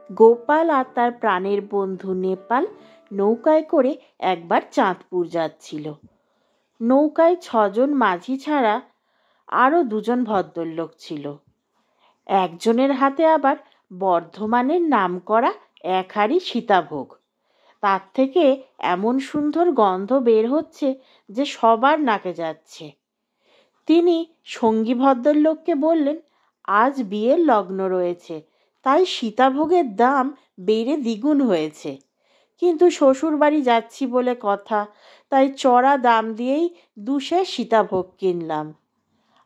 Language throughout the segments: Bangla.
গোপাল আর তার প্রাণের বন্ধু নেপাল নৌকায় করে একবার চাঁদপুর যাচ্ছিল। নৌকায় 6জন মাঝি ছাড়া আরও 2জন ভদ্রলোক ছিল। একজনের হাতে আবার বর্ধমানের নামকরা এক হাঁড়ি সীতাভোগ। তার থেকে এমন সুন্দর গন্ধ বের হচ্ছে যে সবার নাকে যাচ্ছে। তিনি সঙ্গী ভদ্রলোককে বললেন, আজ বিয়ের লগ্ন রয়েছে, তাই সীতাভোগের দাম বেড়ে দ্বিগুণ হয়েছে, কিন্তু শ্বশুর বাড়ি যাচ্ছি বলে কথা, তাই চড়া দাম দিয়েই 2 সের সীতাভোগ কিনলাম।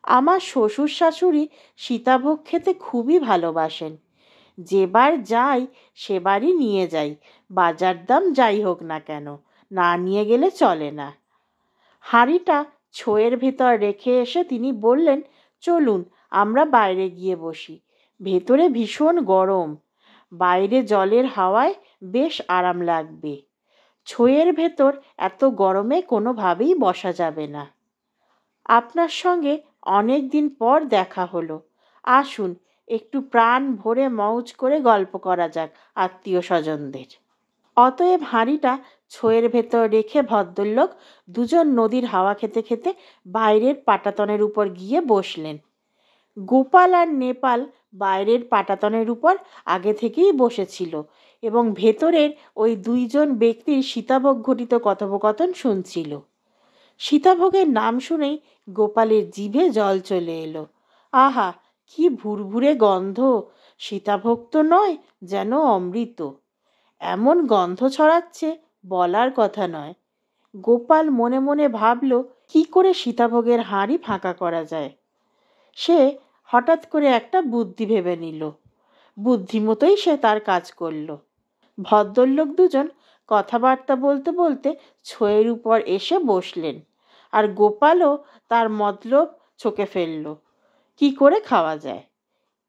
আমার শ্বশুর শাশুড়ি সীতাভোগ খেতে খুবই ভালোবাসেন। যেবার যাই সেবারই নিয়ে যাই, বাজার দাম যাই হোক না কেন, না নিয়ে গেলে চলে না। হাঁড়িটা ছোয়ের ভেতর রেখে এসে তিনি বললেন, চলুন আমরা বাইরে গিয়ে বসি, ভেতরে ভীষণ গরম, বাইরে জলের হাওয়ায় বেশ আরাম লাগবে। ছোয়ের ভেতর এত গরমে কোনোভাবেই বসা যাবে না। আপনার সঙ্গে অনেক দিন পর দেখা হলো, আসুন একটু প্রাণ ভরে মৌজ করে গল্প করা যাক আত্মীয় স্বজনদের। অতএব হাঁড়িটা ছোয়ের ভেতর রেখে ভদ্রলোক 2জন নদীর হাওয়া খেতে খেতে বাইরের পাটাতনের উপর গিয়ে বসলেন। গোপাল আর নেপাল বাইরের পাটাতনের উপর আগে থেকেই বসেছিল এবং ভেতরের ওই 2জন ব্যক্তির সীতাভোগ ঘটিত কথোপকথন শুনছিল। সীতাভোগের নাম শুনেই গোপালের জিভে জল চলে এলো। আহা, কি ভুরভুরে গন্ধ! সীতাভোগ তো নয়, যেন অমৃত। এমন গন্ধ ছড়াচ্ছে বলার কথা নয়। গোপাল মনে মনে ভাবল, কি করে সীতাভোগের হাঁড়ি ফাঁকা করা যায়। সে হঠাৎ করে একটা বুদ্ধি ভেবে নিল। বুদ্ধিমতোই সে তার কাজ করল। ভদ্রলোক 2জন কথাবার্তা বলতে বলতে ছোয়ের উপর এসে বসলেন, আর গোপালও তার মতলব ছকে ফেলল কি করে খাওয়া যায়।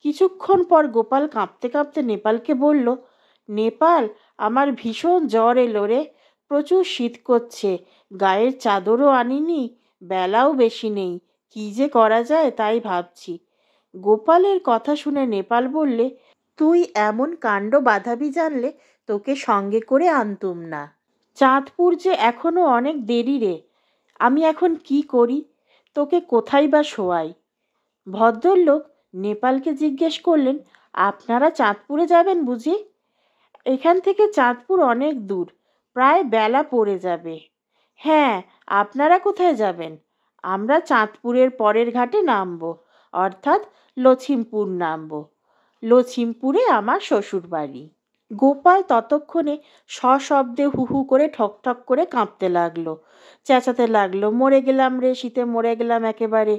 কিছুক্ষণ পর গোপাল কাঁপতে কাঁপতে নেপালকে বলল, নেপাল, আমার ভীষণ জ্বর এলো রে, প্রচুর শীত করছে, গায়ের চাদরও আনিনি, বেলাও বেশি নেই, কি যে করা যায় তাই ভাবছি। গোপালের কথা শুনে নেপাল বললে, তুই এমন কাণ্ড বাঁধাবি জানলে তোকে সঙ্গে করে আনতুম না। চাঁদপুর যে এখনো অনেক দেরি রে, আমি এখন কি করি, তোকে কোথায় বা শোয়াই। ভদ্রলোক নেপালকে জিজ্ঞেস করলেন, আপনারা চাঁদপুরে যাবেন বুঝি? এখান থেকে চাঁদপুর অনেক দূর, প্রায় বেলা পড়ে যাবে। হ্যাঁ, আপনারা কোথায় যাবেন? আমরা চাঁদপুরের পরের ঘাটে নামব, অর্থাৎ লছিমপুর নামব। লছিমপুরে আমার শ্বশুর বাড়ি। গোপাল ততক্ষণে সশব্দে হু হু করে ঠক ঠক করে কাঁপতে লাগলো, চেঁচাতে লাগলো, মরে গেলাম রে, শীতে মরে গেলাম একেবারে।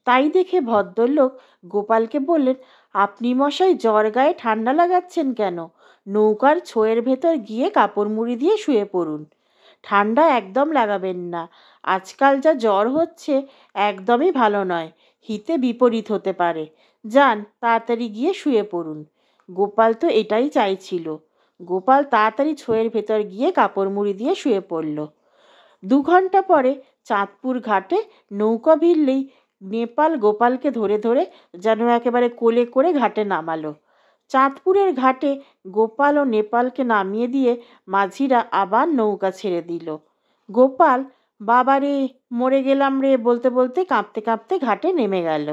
তাই দেখে ভদ্রলোক গোপালকে বললেন, আপনি মশাই জ্বর গায়ে ঠান্ডা লাগাচ্ছেন কেন? নৌকার ছোয়ের ভেতর গিয়ে কাপড় মুড়ি দিয়ে শুয়ে পড়ুন। ঠান্ডা একদম লাগাবেন না, আজকাল যা জ্বর হচ্ছে একদমই ভালো নয়, হিতে বিপরীত হতে পারে। যান, তাড়াতাড়ি গিয়ে শুয়ে পড়ুন। গোপাল তো এটাই চাইছিল। গোপাল তাড়াতাড়ি ছোয়ের ভেতর গিয়ে কাপড় মুড়ি দিয়ে শুয়ে পড়ল। 2 ঘন্টা পরে চাঁদপুর ঘাটে নৌকা ভিড়লেই নেপাল গোপালকে ধরে ধরে যেন একেবারে কোলে করে ঘাটে নামালো। চাঁদপুরের ঘাটে গোপাল ও নেপালকে নামিয়ে দিয়ে মাঝিরা আবার নৌকা ছেড়ে দিল। গোপাল, বাবারে, মরে গেলাম রে বলতে বলতে কাঁপতে কাঁপতে ঘাটে নেমে গেল।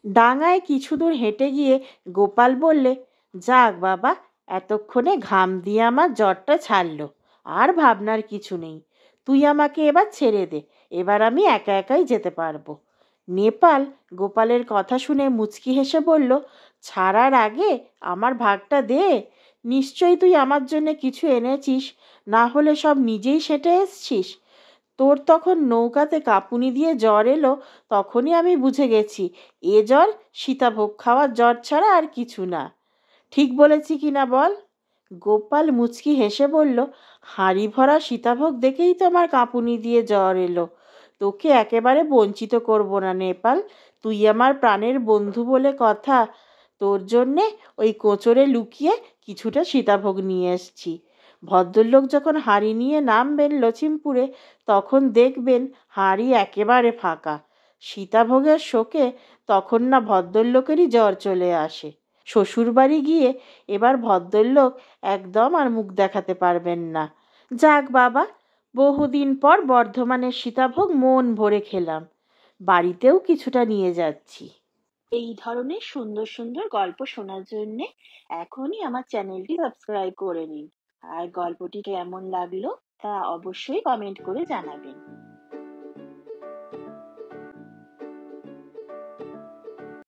ডাঙায় কিছু দূর হেঁটে গিয়ে গোপাল বললে, যাক বাবা, এতক্ষণে ঘাম দিয়ে আমার জ্বরটা ছাড়লো, আর ভাবনার কিছু নেই। তুই আমাকে এবার ছেড়ে দে, এবার আমি একা একাই যেতে পারবো। নেপাল গোপালের কথা শুনে মুচকি হেসে বলল, ছাড়ার আগে আমার ভাগটা দে। নিশ্চয়ই তুই আমার জন্য কিছু এনেছিস, না হলে সব নিজেই সেটে এসছিস। তোর তখন নৌকাতে কাঁপুনি দিয়ে জ্বর এলো, তখনই আমি বুঝে গেছি এ জ্বর সীতাভোগ খাওয়ার জ্বর ছাড়া আর কিছু না। ঠিক বলেছি কি না বল? গোপাল মুচকি হেসে বলল, হাঁড়ি ভরা সীতাভোগ দেখেই তো আমার কাঁপুনি দিয়ে জ্বর এলো। তোকে একেবারে বঞ্চিত করব না নেপাল, তুই আমার প্রাণের বন্ধু বলে কথা। তোর জন্যে ওই কোচরে লুকিয়ে কিছুটা সীতাভোগ নিয়ে এসছি। ভদ্রলোক যখন হাঁড়ি নিয়ে নামবেন লছিমপুরে, তখন দেখবেন হাঁড়ি একেবারে ফাঁকা। সীতাভোগের শোকে তখন না ভদ্রলোকেরই জ্বর চলে আসে। শ্বশুরবাড়ি গিয়ে এবার ভদ্রলোক একদম আর মুখ দেখাতে পারবেন না। যাক বাবা, বহুদিন পর বর্ধমানের সীতাভোগ মন ভরে খেলাম, বাড়িতেও কিছুটা নিয়ে যাচ্ছি। এই ধরনের সুন্দর সুন্দর গল্প শোনার জন্যে এখনই আমার চ্যানেলটি সাবস্ক্রাইব করে নিন। আর গল্পটি কেমন লাগলো তা অবশ্যই কমেন্ট করে জানাবেন।